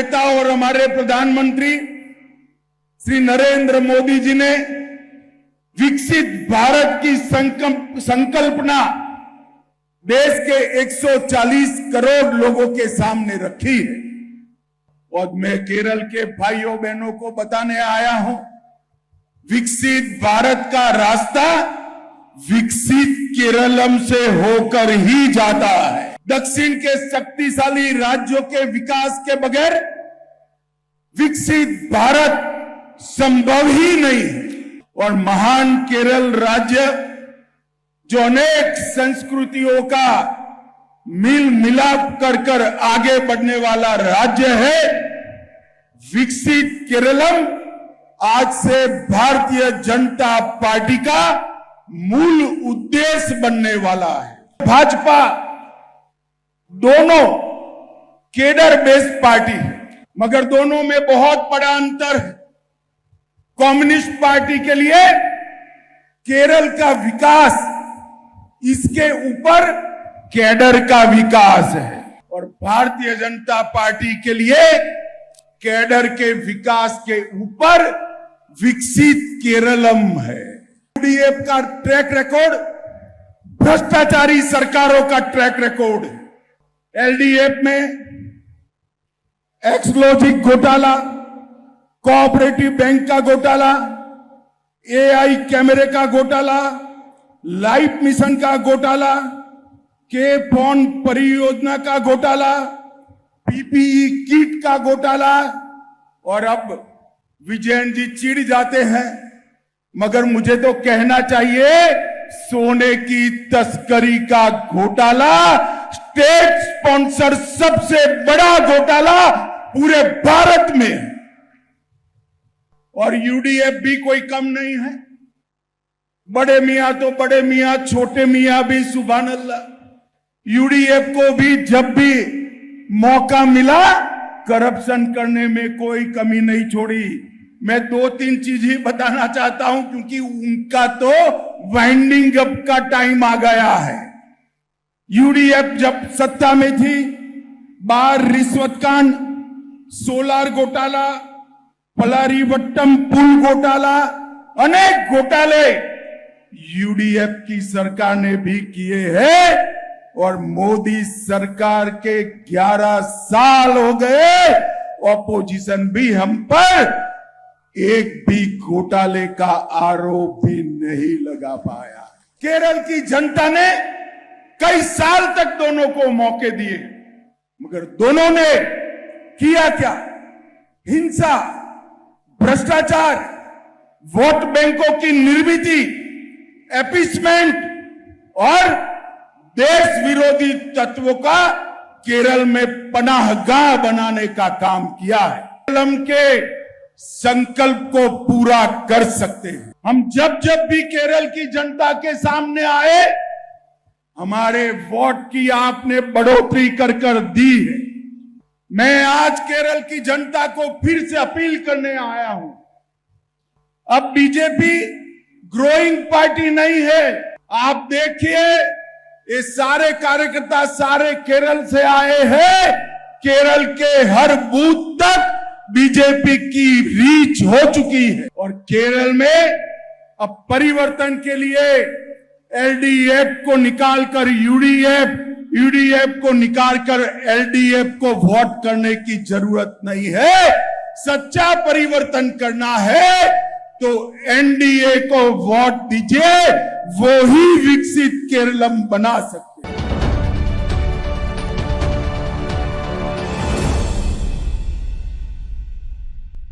नेता और हमारे प्रधानमंत्री श्री नरेंद्र मोदी जी ने विकसित भारत की संकल्पना देश के 140 करोड़ लोगों के सामने रखी है। और मैं केरल के भाइयों बहनों को बताने आया हूं, विकसित भारत का रास्ता विकसित केरलम से होकर ही जाता है। दक्षिण के शक्तिशाली राज्यों के विकास के बगैर विकसित भारत संभव ही नहीं है। और महान केरल राज्य जो अनेक संस्कृतियों का मिल मिलाप कर आगे बढ़ने वाला राज्य है, विकसित केरलम आज से भारतीय जनता पार्टी का मूल उद्देश्य बनने वाला है। भाजपा दोनों केडर बेस्ड पार्टी है, मगर दोनों में बहुत बड़ा अंतर है। कम्युनिस्ट पार्टी के लिए केरल का विकास, इसके ऊपर कैडर का विकास है, और भारतीय जनता पार्टी के लिए कैडर के विकास के ऊपर विकसित केरलम है। यूडीएफ का ट्रैक रिकॉर्ड भ्रष्टाचारी सरकारों का ट्रैक रिकॉर्ड है। एलडीएफ में एक्सक्लूसिव घोटाला, कोऑपरेटिव बैंक का घोटाला, एआई कैमरे का घोटाला, लाइफ मिशन का घोटाला, के फोन परियोजना का घोटाला, पीपीई किट का घोटाला, और अब विजयन जी चिढ़ जाते हैं, मगर मुझे तो कहना चाहिए सोने की तस्करी का घोटाला, स्टेट स्पॉन्सर सबसे बड़ा घोटाला पूरे भारत में। और यूडीएफ भी कोई कम नहीं है। बड़े मियां तो बड़े मियां, छोटे मियां भी सुभान अल्लाह। यूडीएफ को भी जब भी मौका मिला करप्शन करने में कोई कमी नहीं छोड़ी। मैं 2-3 चीज ही बताना चाहता हूं, क्योंकि उनका तो वाइंडिंग अप का टाइम आ गया है। यूडीएफ जब सत्ता में थी, बार रिश्वत कांड, सोलार घोटाला, पलारीवट्टम पुल घोटाला, अनेक घोटाले यूडीएफ की सरकार ने भी किए हैं। और मोदी सरकार के 11 साल हो गए, ऑपोजिशन भी हम पर एक भी घोटाले का आरोप भी नहीं लगा पाया। केरल की जनता ने कई साल तक दोनों को मौके दिए, मगर दोनों ने किया क्या? हिंसा, भ्रष्टाचार, वोट बैंकों की निर्मिति, एपीसमेंट और देश विरोधी तत्वों का केरल में पनाहगाह बनाने का काम किया है। केरल के संकल्प को पूरा कर सकते हैं हम। जब जब भी केरल की जनता के सामने आए, हमारे वोट की आपने बढ़ोतरी कर दी है। मैं आज केरल की जनता को फिर से अपील करने आया हूं। अब बीजेपी ग्रोइंग पार्टी नहीं है। आप देखिए, ये सारे कार्यकर्ता सारे केरल से आए हैं। केरल के हर बूथ तक बीजेपी की रीच हो चुकी है। और केरल में अब परिवर्तन के लिए एलडीएफ को निकालकर यूडीएफ को निकालकर एलडीएफ को वोट करने की जरूरत नहीं है। सच्चा परिवर्तन करना है तो एनडीए को वोट दीजिए, वो ही विकसित केरलम बना सकते।